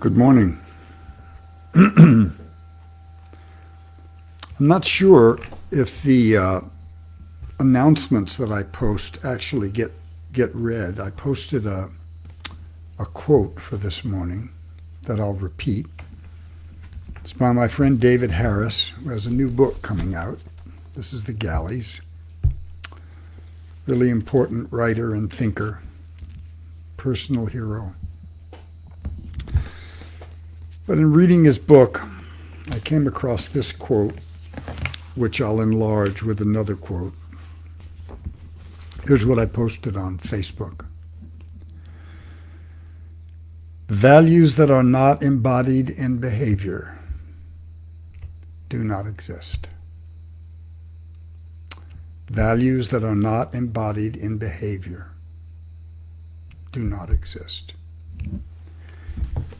Good morning. I'm not sure if the announcements that I post actually get read. I posted a quote for this morning that I'll repeat. It's by my friend David Harris, who has a new book coming out. This is The Galleys. Really important writer and thinker, personal hero. But in reading his book, I came across this quote, which I'll enlarge with another quote. Here's what I posted on Facebook. Values that are not embodied in behavior do not exist. Values that are not embodied in behavior do not exist.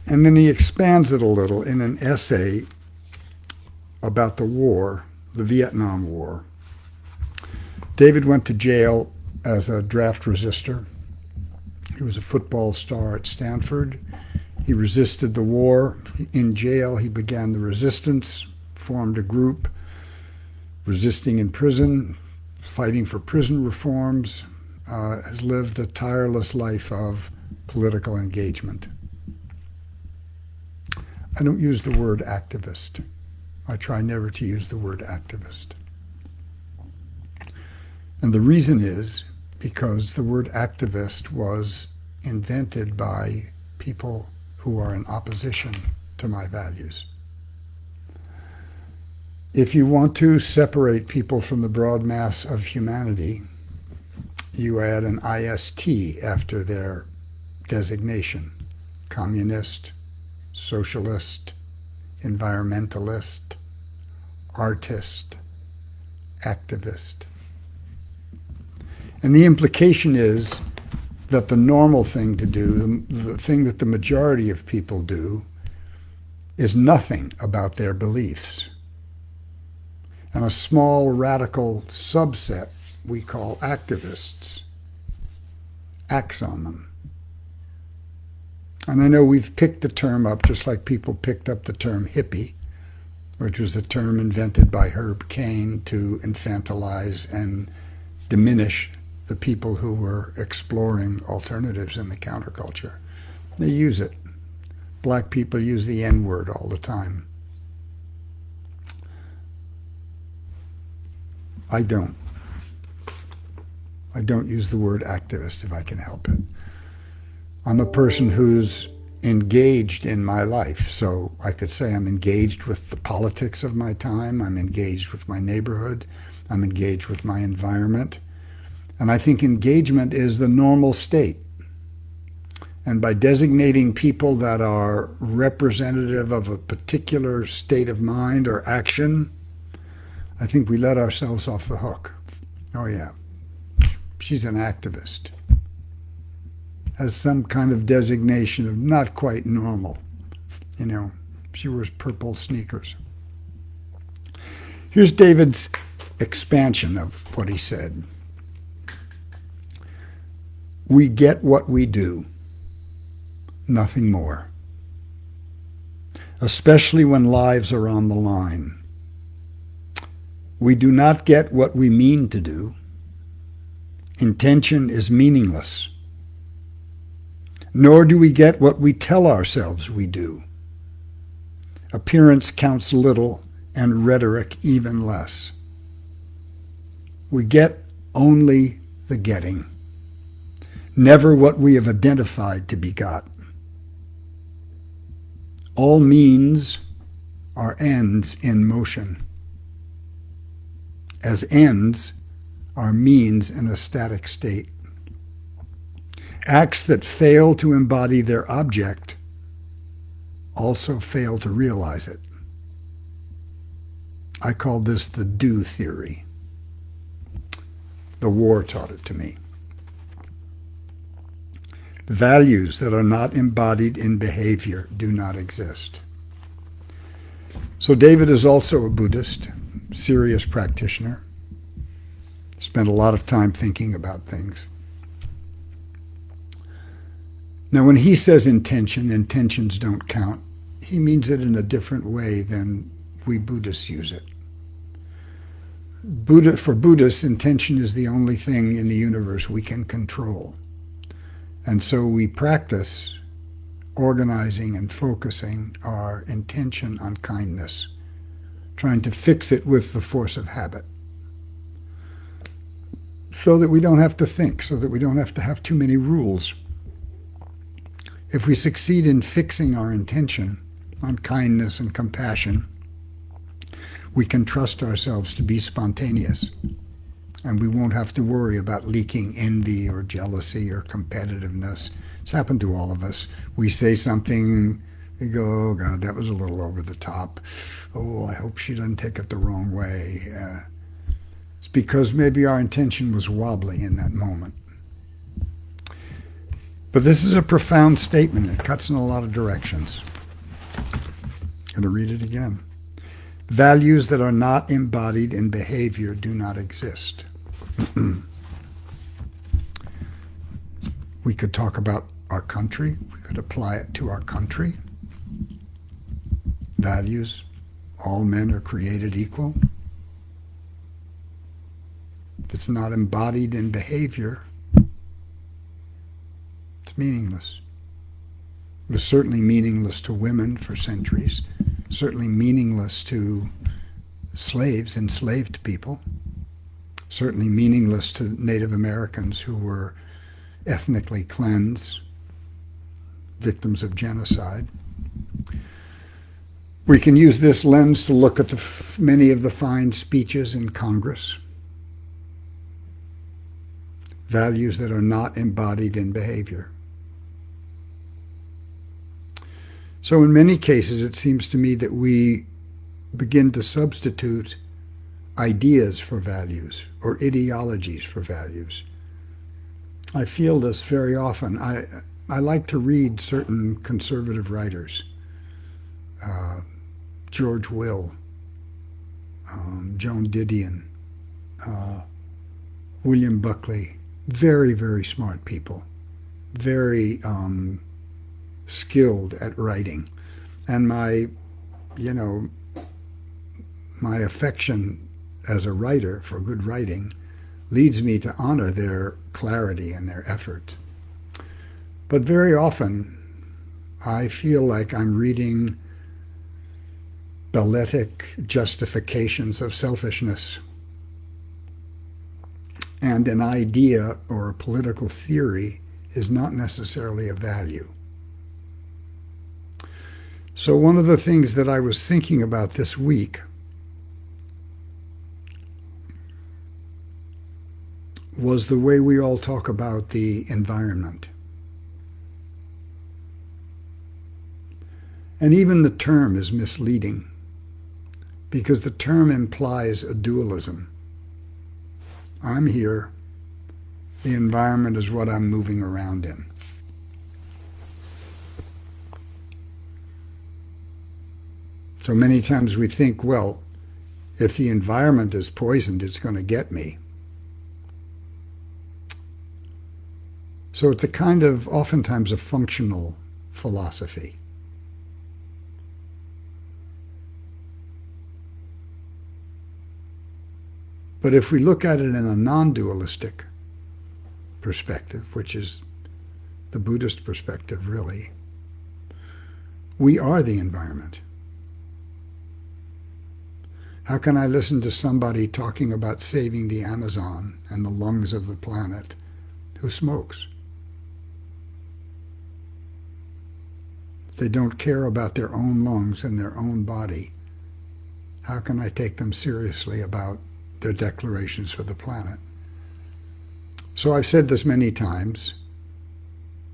And then he expands it a little in an essay about the war, the Vietnam War. David went to jail as a draft resistor. He was a football star at Stanford. He resisted the war. In jail, he began the resistance, formed a group, resisting in prison, fighting for prison reforms, has lived a tireless life of political engagement. I don't use the word activist. I try never to use the word activist. And the reason is because the word activist was invented by people who are in opposition to my values. If you want to separate people from the broad mass of humanity, you add an IST after their designation: communist, socialist, environmentalist, artist, activist. And the implication is that the normal thing to do, the thing that the majority of people do, is nothing about their beliefs. And a small radical subset we call activists acts on them. And I know we've picked the term up just like people picked up the term hippie, which was a term invented by Herb Cain to infantilize and diminish the people who were exploring alternatives in the counterculture. They use it. Black people use the N-word all the time. I don't. I don't use the word activist if I can help it. I'm a person who's engaged in my life, so I could say I'm engaged with the politics of my time, I'm engaged with my neighborhood, I'm engaged with my environment, and I think engagement is the normal state. And by designating people that are representative of a particular state of mind or action, I think we let ourselves off the hook. Oh yeah, she's an activist. Has some kind of designation of not quite normal. You know, she wears purple sneakers. Here's David's expansion of what he said. We get what we do, nothing more. Especially when lives are on the line. We do not get what we mean to do. Intention is meaningless. Nor do we get what we tell ourselves we do. Appearance counts little, and rhetoric even less. We get only the getting, never what we have identified to be got. All means are ends in motion, as ends are means in a static state. Acts that fail to embody their object also fail to realize it. I call this the do theory. The war taught it to me. Values that are not embodied in behavior do not exist. So David is also a Buddhist, serious practitioner. Spent a lot of time thinking about things. Now, when he says intention, intentions don't count, he means it in a different way than we Buddhists use it. For Buddhists, intention is the only thing in the universe we can control. And so we practice organizing and focusing our intention on kindness, trying to fix it with the force of habit, so that we don't have to think, so that we don't have to have too many rules. If we succeed in fixing our intention on kindness and compassion, we can trust ourselves to be spontaneous, and we won't have to worry about leaking envy or jealousy or competitiveness. It's happened to all of us. We say something, we go, oh God, that was a little over the top. Oh, I hope she doesn't take it the wrong way. It's because maybe our intention was wobbly in that moment. But this is a profound statement. It cuts in a lot of directions. I'm going to read it again. Values that are not embodied in behavior do not exist. We could talk about our country. We could apply it to our country. Values, all men are created equal. If it's not embodied in behavior, it's meaningless. It was certainly meaningless to women for centuries, certainly meaningless to slaves, enslaved people, certainly meaningless to Native Americans who were ethnically cleansed, victims of genocide. We can use this lens to look at many of the fine speeches in Congress. Values that are not embodied in behavior. So in many cases, it seems to me that we begin to substitute ideas for values or ideologies for values. I feel this very often. I like to read certain conservative writers, George Will, Joan Didion, William Buckley, very, very smart people, very skilled at writing. And my affection as a writer for good writing leads me to honor their clarity and their effort. But very often, I feel like I'm reading balletic justifications of selfishness. And an idea or a political theory is not necessarily a value. So one of the things that I was thinking about this week was the way we all talk about the environment. And even the term is misleading, because the term implies a dualism. I'm here, the environment is what I'm moving around in. So many times we think, well, if the environment is poisoned, it's going to get me. So it's a kind of, oftentimes, a functional philosophy. But if we look at it in a non-dualistic perspective, which is the Buddhist perspective, really, we are the environment. How can I listen to somebody talking about saving the Amazon and the lungs of the planet who smokes? They don't care about their own lungs and their own body. How can I take them seriously about their declarations for the planet? So I've said this many times.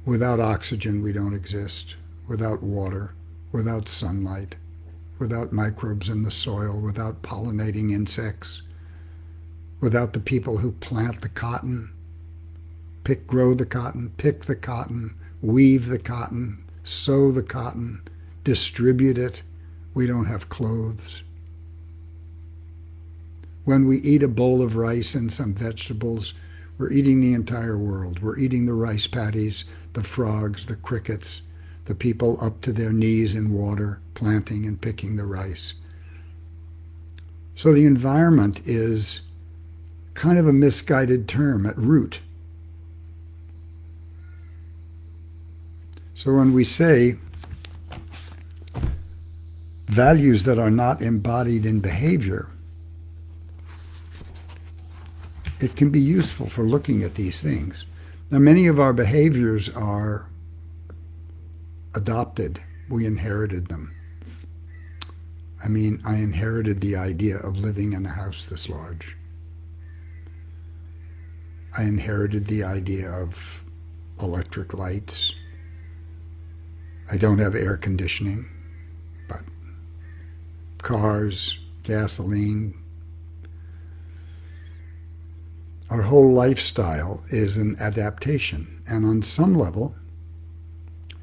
Without oxygen, we don't exist. Without water, without sunlight, without microbes in the soil, without pollinating insects, without the people who plant the cotton, grow the cotton, pick the cotton, weave the cotton, sew the cotton, distribute it, we don't have clothes. When we eat a bowl of rice and some vegetables, We're eating the entire world. We're eating the rice paddies, the frogs, the crickets, the people up to their knees in water, planting and picking the rice. So the environment is kind of a misguided term at root. So when we say values that are not embodied in behavior, it can be useful for looking at these things. Now, many of our behaviors are adopted. We inherited them. I mean, I inherited the idea of living in a house this large. I inherited the idea of electric lights. I don't have air conditioning, but cars, gasoline. Our whole lifestyle is an adaptation. And on some level,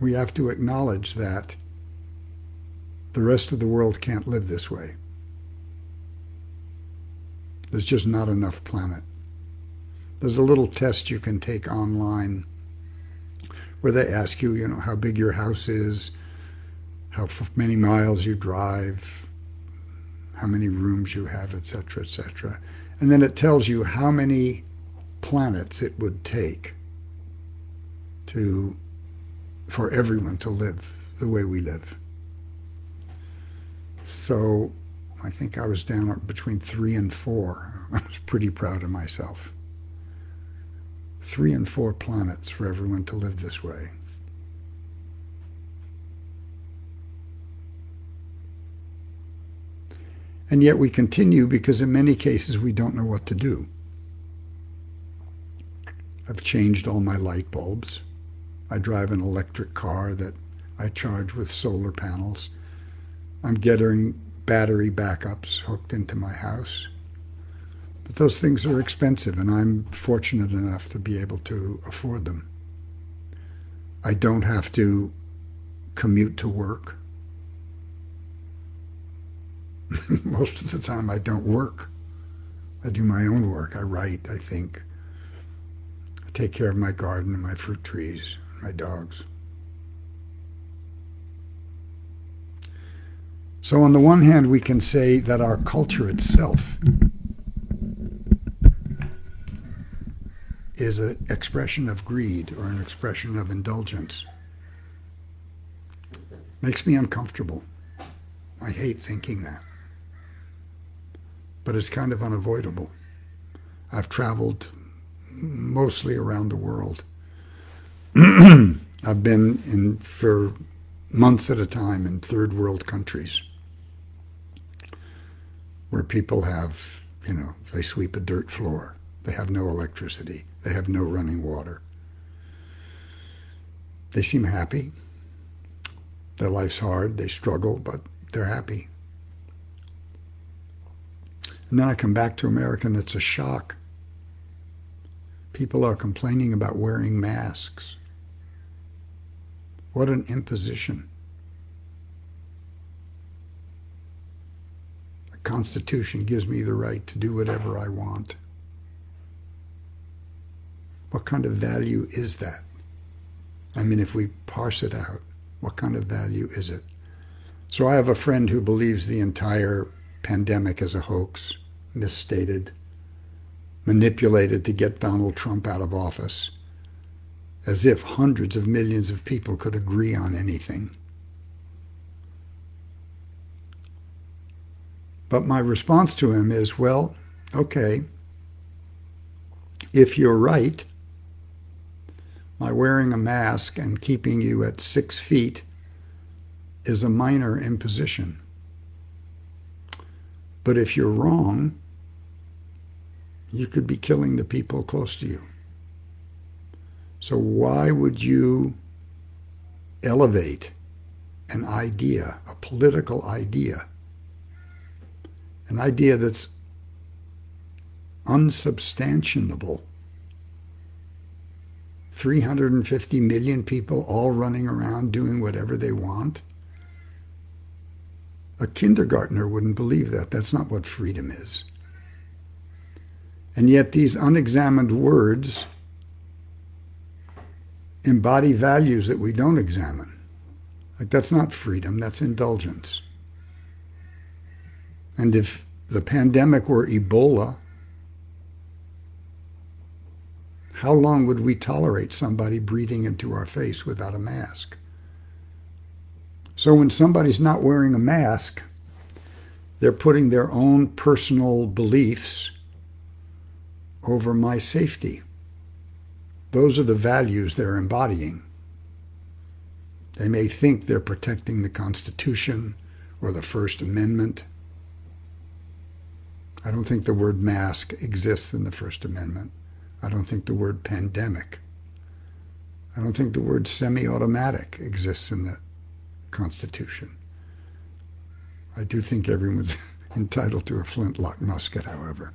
we have to acknowledge that the rest of the world can't live this way. There's just not enough planet. There's a little test you can take online where they ask you, how big your house is, how many miles you drive, how many rooms you have, etc., etc. And then it tells you how many planets it would take for everyone to live the way we live. So I think I was down between 3 and 4. I was pretty proud of myself. 3 and 4 planets for everyone to live this way. And yet we continue because in many cases we don't know what to do. I've changed all my light bulbs. I drive an electric car that I charge with solar panels. I'm getting battery backups hooked into my house. But those things are expensive, and I'm fortunate enough to be able to afford them. I don't have to commute to work. Most of the time I don't work. I do my own work. I write, I think. I take care of my garden and my fruit trees, my dogs. So on the one hand, we can say that our culture itself is an expression of greed or an expression of indulgence. Makes me uncomfortable. I hate thinking that. But it's kind of unavoidable. I've traveled mostly around the world. I've been for months at a time in third world countries where people have, they sweep a dirt floor. They have no electricity. They have no running water. They seem happy. Their life's hard. They struggle, but they're happy. And then I come back to America and it's a shock. People are complaining about wearing masks. What an imposition. The Constitution gives me the right to do whatever I want. What kind of value is that? I mean, if we parse it out, what kind of value is it? So I have a friend who believes the entire pandemic is a hoax, misstated, manipulated to get Donald Trump out of office, as if hundreds of millions of people could agree on anything. But my response to him is, well, okay, if you're right, my wearing a mask and keeping you at 6 feet is a minor imposition. But if you're wrong, you could be killing the people close to you. So why would you elevate an idea, a political idea, an idea that's unsubstantiable? 350 million people all running around doing whatever they want? A kindergartner wouldn't believe that. That's not what freedom is. And yet these unexamined words embody values that we don't examine. Like, that's not freedom, that's indulgence. And if the pandemic were Ebola, how long would we tolerate somebody breathing into our face without a mask? So when somebody's not wearing a mask, they're putting their own personal beliefs over my safety. Those are the values they're embodying. They may think they're protecting the Constitution or the First Amendment. I don't think the word mask exists in the First Amendment. I don't think the word pandemic. I don't think the word semi-automatic exists in the Constitution. I do think everyone's entitled to a flintlock musket, however.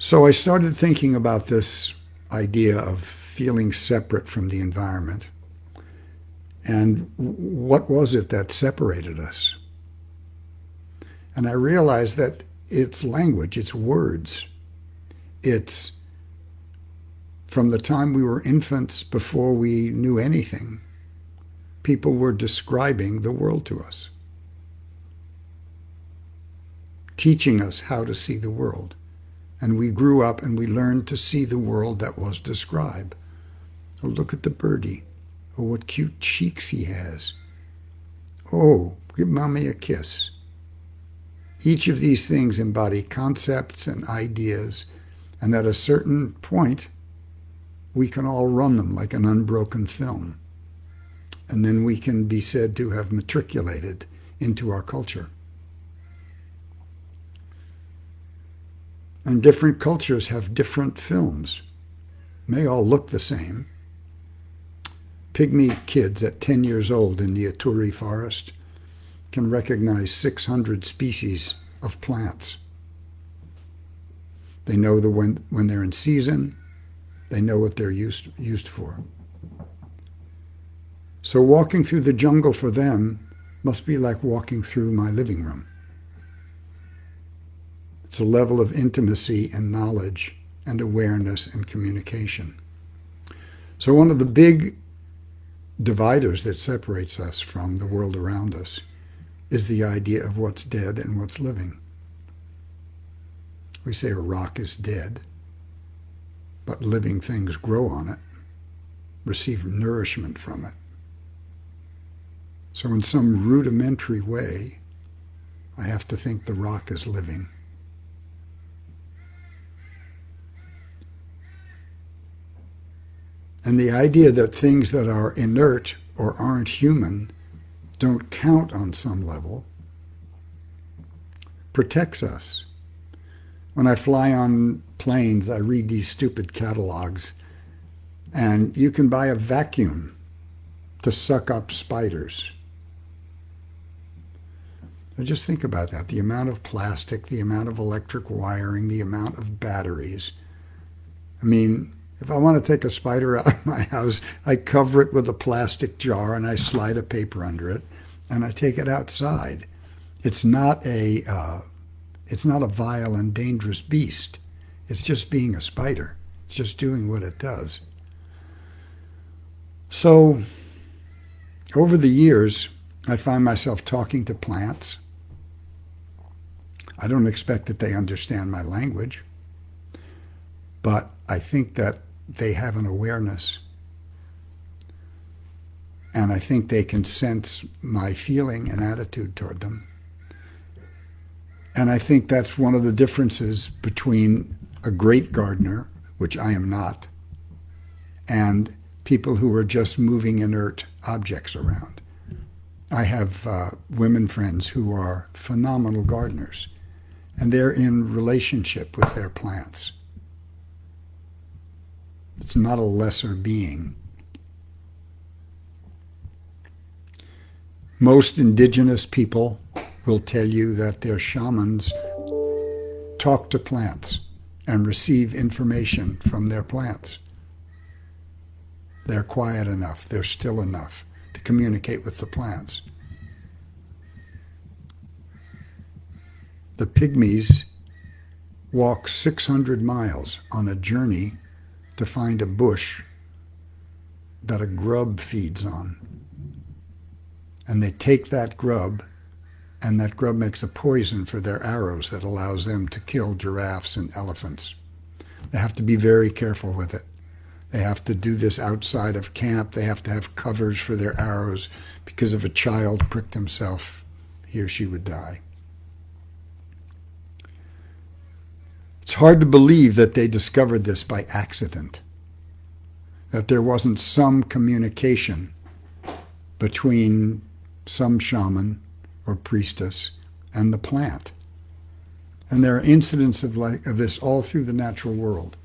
So I started thinking about this idea of feeling separate from the environment. And what was it that separated us? And I realized that it's language, it's words. It's from the time we were infants, before we knew anything, people were describing the world to us, teaching us how to see the world. And we grew up and we learned to see the world that was described. Oh, look at the birdie. Oh, what cute cheeks he has. Oh, give mommy a kiss. Each of these things embody concepts and ideas, and at a certain point, we can all run them like an unbroken film. And then we can be said to have matriculated into our culture. And different cultures have different films. They all look the same. Pygmy kids at 10 years old in the Ituri forest can recognize 600 species of plants. They know when they're in season. They know what they're used for. So walking through the jungle for them must be like walking through my living room. It's a level of intimacy and knowledge and awareness and communication. So one of the big dividers that separates us from the world around us is the idea of what's dead and what's living. We say a rock is dead, but living things grow on it, receive nourishment from it. So in some rudimentary way, I have to think the rock is living. And the idea that things that are inert or aren't human don't count on some level protects us. When I fly on planes, I read these stupid catalogs, and you can buy a vacuum to suck up spiders. Now just think about that, the amount of plastic, the amount of electric wiring, the amount of batteries. I mean, if I want to take a spider out of my house, I cover it with a plastic jar and I slide a paper under it and I take it outside. It's not a vile and dangerous beast. It's just being a spider. It's just doing what it does. So over the years, I find myself talking to plants. I don't expect that they understand my language, but I think that they have an awareness. And I think they can sense my feeling and attitude toward them. And I think that's one of the differences between a great gardener, which I am not, and people who are just moving inert objects around. I have women friends who are phenomenal gardeners, and they're in relationship with their plants. It's not a lesser being. Most indigenous people will tell you that their shamans talk to plants and receive information from their plants. They're quiet enough, they're still enough to communicate with the plants. the pygmies walk 600 miles on a journey to find a bush that a grub feeds on. And they take that grub, and that grub makes a poison for their arrows that allows them to kill giraffes and elephants. They have to be very careful with it. They have to do this outside of camp. They have to have covers for their arrows, because if a child pricked himself, he or she would die. It's hard to believe that they discovered this by accident, that there wasn't some communication between some shaman or priestess and the plant. And there are incidents of this all through the natural world.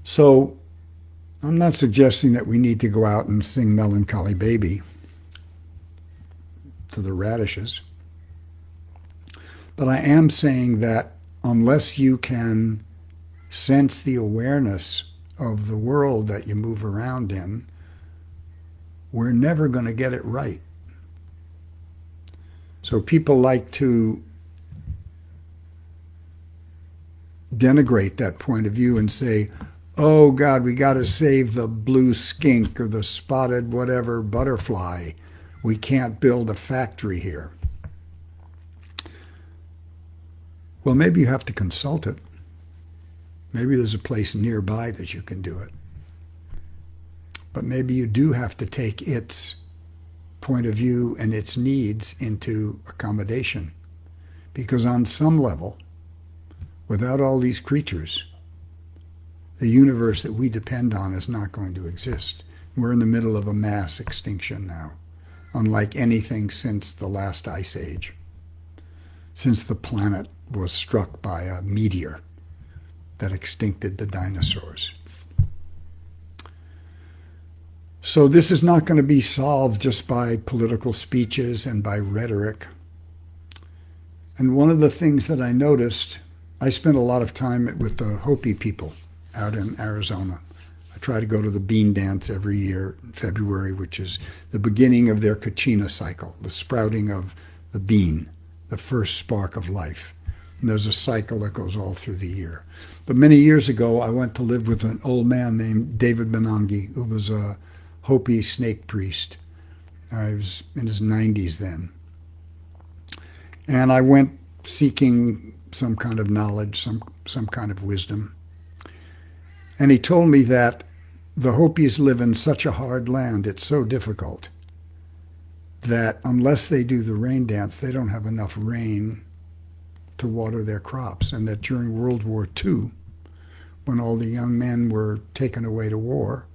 So I'm not suggesting that we need to go out and sing Melancholy Baby to the radishes. But I am saying that unless you can sense the awareness of the world that you move around in, we're never going to get it right. So people like to denigrate that point of view and say, oh God, we got to save the blue skink or the spotted whatever butterfly. We can't build a factory here. Well, maybe you have to consult it. Maybe there's a place nearby that you can do it. But maybe you do have to take its point of view and its needs into accommodation. Because on some level, without all these creatures, the universe that we depend on is not going to exist. We're in the middle of a mass extinction now, unlike anything since the last ice age, since the planet was struck by a meteor that extincted the dinosaurs. So this is not going to be solved just by political speeches and by rhetoric. And one of the things that I noticed, I spent a lot of time with the Hopi people out in Arizona. I try to go to the bean dance every year in February, which is the beginning of their Kachina cycle, the sprouting of the bean, the first spark of life. And there's a cycle that goes all through the year. But many years ago, I went to live with an old man named David Benangi, who was a Hopi snake priest. I was in his 90s then. And I went seeking some kind of knowledge, some kind of wisdom. And he told me that the Hopis live in such a hard land, it's so difficult, that unless they do the rain dance, they don't have enough rain to water their crops. And that during World War II, when all the young men were taken away to war,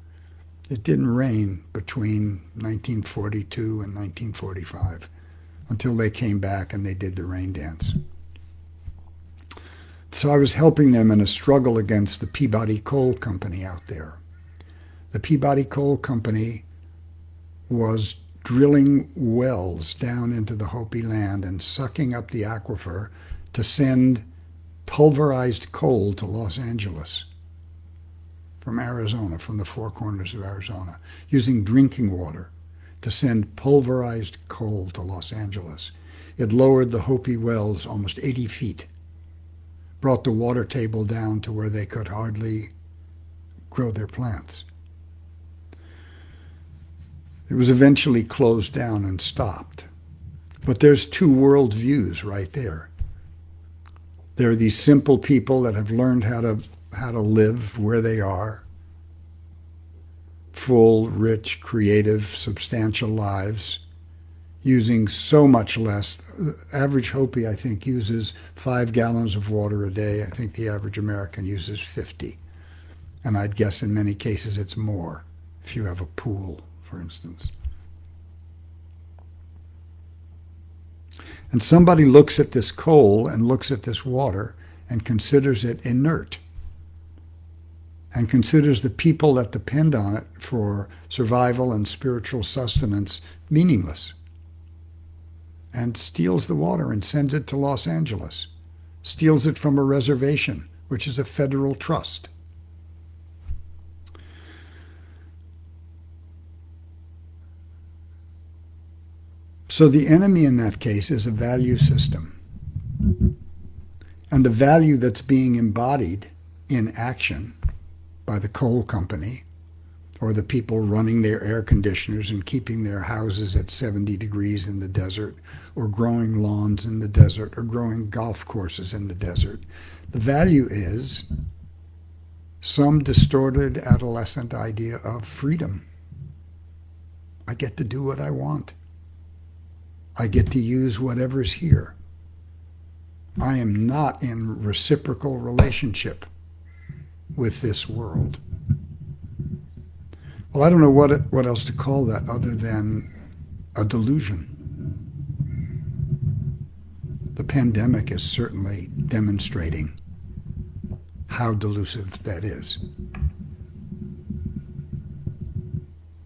it didn't rain between 1942 and 1945 until they came back and they did the rain dance. So I was helping them in a struggle against the Peabody Coal Company out there. The Peabody Coal Company was drilling wells down into the Hopi land and sucking up the aquifer to send pulverized coal to Los Angeles from Arizona, from the four corners of Arizona, using drinking water to send pulverized coal to Los Angeles. It lowered the Hopi wells almost 80 feet, brought the water table down to where they could hardly grow their plants. It was eventually closed down and stopped. But there's two world views right there. There are these simple people that have learned how to live where they are, full, rich, creative, substantial lives, using so much less. The average Hopi, I think, uses 5 gallons of water a day. I think the average American uses 50. And I'd guess in many cases it's more if you have a pool, for instance. And somebody looks at this coal and looks at this water and considers it inert, and considers the people that depend on it for survival and spiritual sustenance meaningless, and steals the water and sends it to Los Angeles, steals it from a reservation, which is a federal trust. So the enemy in that case is a value system. And the value that's being embodied in action by the coal company or the people running their air conditioners and keeping their houses at 70 degrees in the desert, or growing lawns in the desert, or growing golf courses in the desert. The value is some distorted adolescent idea of freedom. I get to do what I want. I get to use whatever's here. I am not in reciprocal relationship with this world. Well, I don't know what else to call that other than a delusion. The pandemic is certainly demonstrating how delusive that is.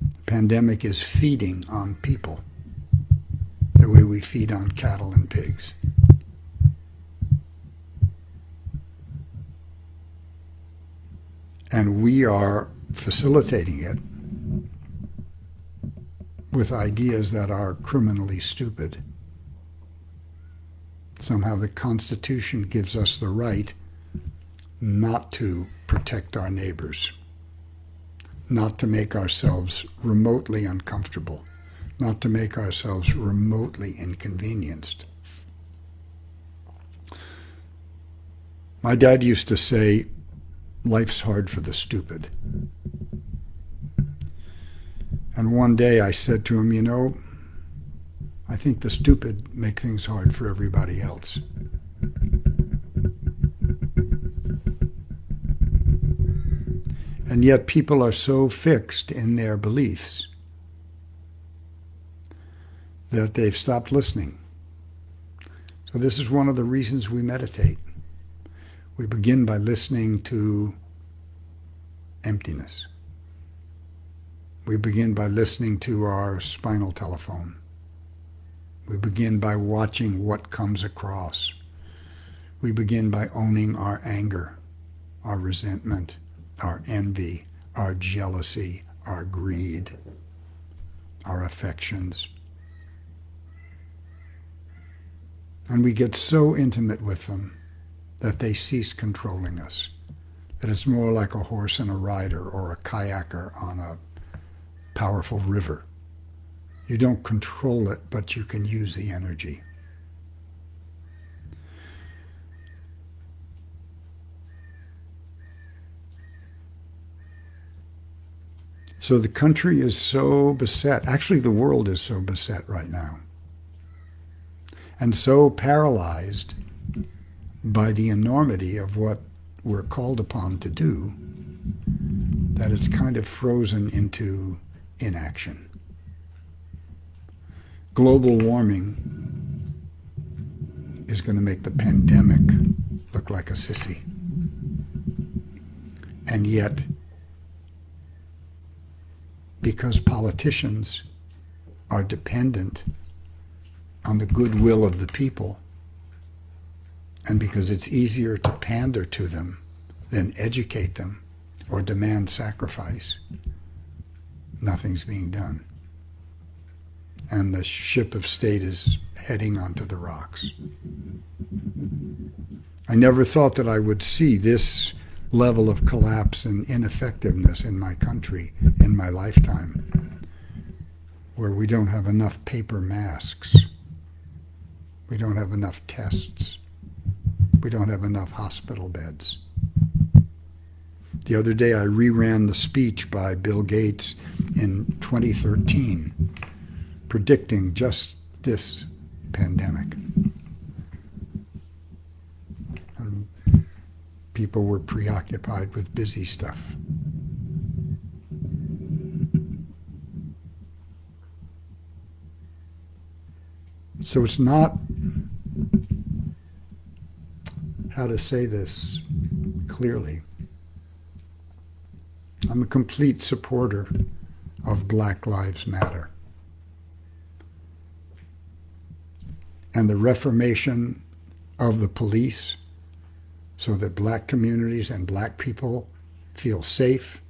The pandemic is feeding on people the way we feed on cattle and pigs. And we are facilitating it with ideas that are criminally stupid. Somehow the Constitution gives us the right not to protect our neighbors, not to make ourselves remotely uncomfortable, not to make ourselves remotely inconvenienced. My dad used to say, life's hard for the stupid. And one day I said to him, you know, I think the stupid make things hard for everybody else. And yet people are so fixed in their beliefs that they've stopped listening. So this is one of the reasons we meditate. We begin by listening to emptiness. We begin by listening to our spinal telephone. We begin by watching what comes across. We begin by owning our anger, our resentment, our envy, our jealousy, our greed, our affections. And we get so intimate with them that they cease controlling us, that it's more like a horse and a rider or a kayaker on a powerful river. You don't control it, but you can use the energy. So the country is so beset, actually the world is so beset right now, and so paralyzed by the enormity of what we're called upon to do, that it's kind of frozen into inaction. Global warming is going to make the pandemic look like a sissy. And yet, because politicians are dependent on the goodwill of the people, and because it's easier to pander to them than educate them or demand sacrifice, nothing's being done. And the ship of state is heading onto the rocks. I never thought that I would see this level of collapse and ineffectiveness in my country in my lifetime, where we don't have enough paper masks, we don't have enough tests, we don't have enough hospital beds. The other day I reran the speech by Bill Gates in 2013, predicting just this pandemic. And people were preoccupied with busy stuff. So it's not, how to say this clearly, I'm a complete supporter of Black Lives Matter and the reformation of the police so that black communities and black people feel safe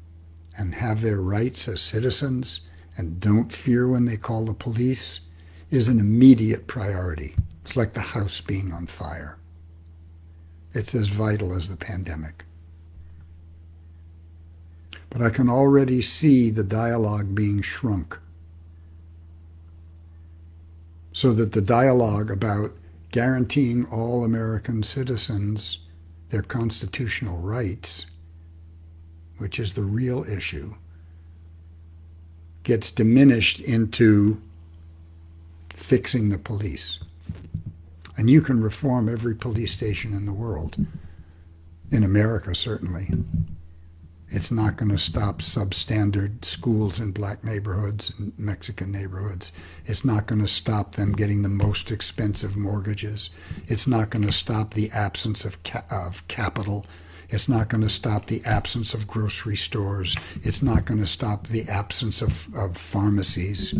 and have their rights as citizens and don't fear when they call the police is an immediate priority. It's like the house being on fire. It's as vital as the pandemic. But I can already see the dialogue being shrunk, so that the dialogue about guaranteeing all American citizens their constitutional rights, which is the real issue, gets diminished into fixing the police. And you can reform every police station in the world, in America certainly. It's not going to stop substandard schools in black neighborhoods and Mexican neighborhoods. It's not going to stop them getting the most expensive mortgages. It's not going to stop the absence of capital. It's not going to stop the absence of grocery stores. It's not going to stop the absence of pharmacies.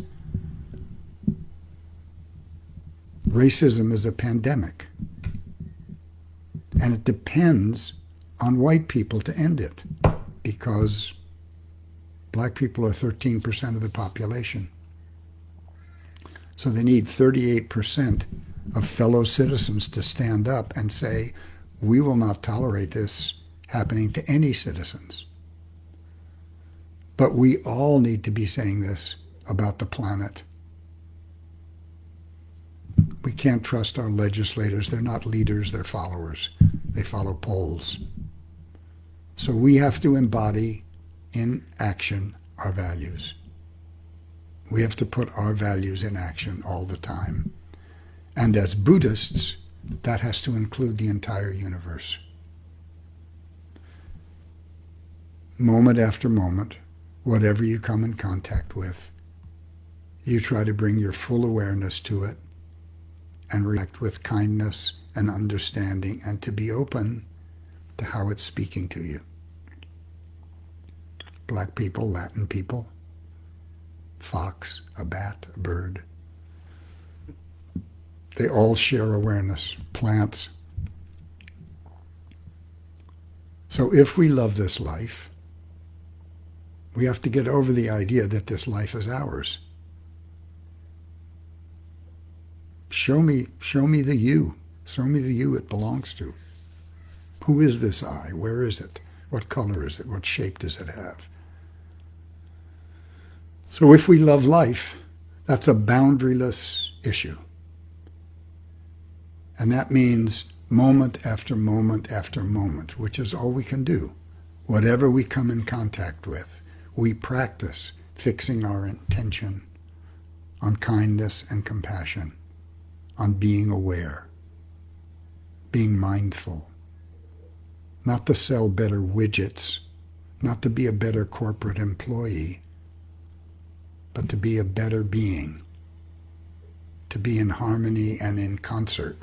Racism is a pandemic. And it depends on white people to end it, because black people are 13% of the population. So they need 38% of fellow citizens to stand up and say, we will not tolerate this happening to any citizens. But we all need to be saying this about the planet. We can't trust our legislators. They're not leaders, they're followers. They follow polls. So we have to embody in action our values. We have to put our values in action all the time. And as Buddhists, that has to include the entire universe. Moment after moment, whatever you come in contact with, you try to bring your full awareness to it and react with kindness and understanding, and to be open to how it's speaking to you. Black people, Latin people, fox, a bat, a bird. They all share awareness, plants. So if we love this life, we have to get over the idea that this life is ours. Show me the you. Show me the you it belongs to. Who is this I? Where is it? What color is it? What shape does it have? So if we love life, that's a boundaryless issue. And that means moment after moment after moment, which is all we can do. Whatever we come in contact with, we practice fixing our intention on kindness and compassion, on being aware, being mindful, not to sell better widgets, not to be a better corporate employee, but to be a better being, to be in harmony and in concert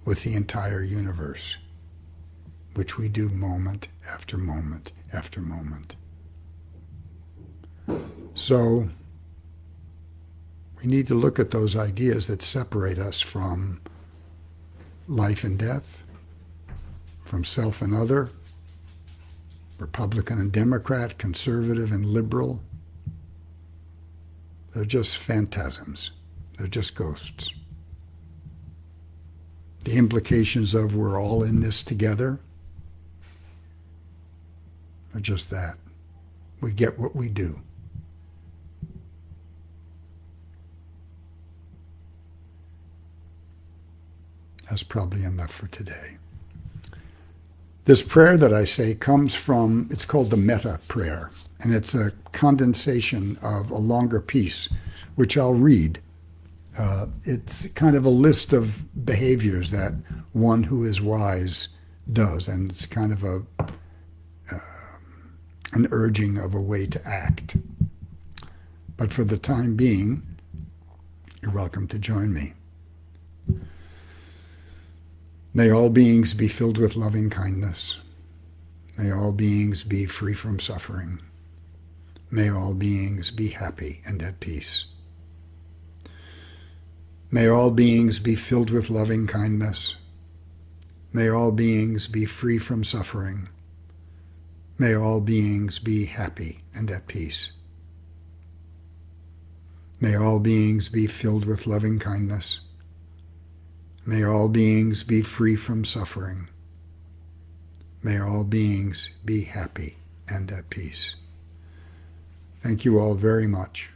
with the entire universe, which we do moment after moment after moment. So we need to look at those ideas that separate us from life and death, from self and other, Republican and Democrat, conservative and liberal. They're just phantasms. They're just ghosts. The implications of we're all in this together are just that. We get what we do. That's probably enough for today. This prayer that I say comes from, it's called the Metta Prayer, and it's a condensation of a longer piece, which I'll read. It's kind of a list of behaviors that one who is wise does, and it's kind of an urging of a way to act. But for the time being, you're welcome to join me. May all beings be filled with loving kindness. May all beings be free from suffering. May all beings be happy and at peace. May all beings be filled with loving kindness. May all beings be free from suffering. May all beings be happy and at peace. May all beings be filled with loving kindness. May all beings be free from suffering. May all beings be happy and at peace. Thank you all very much.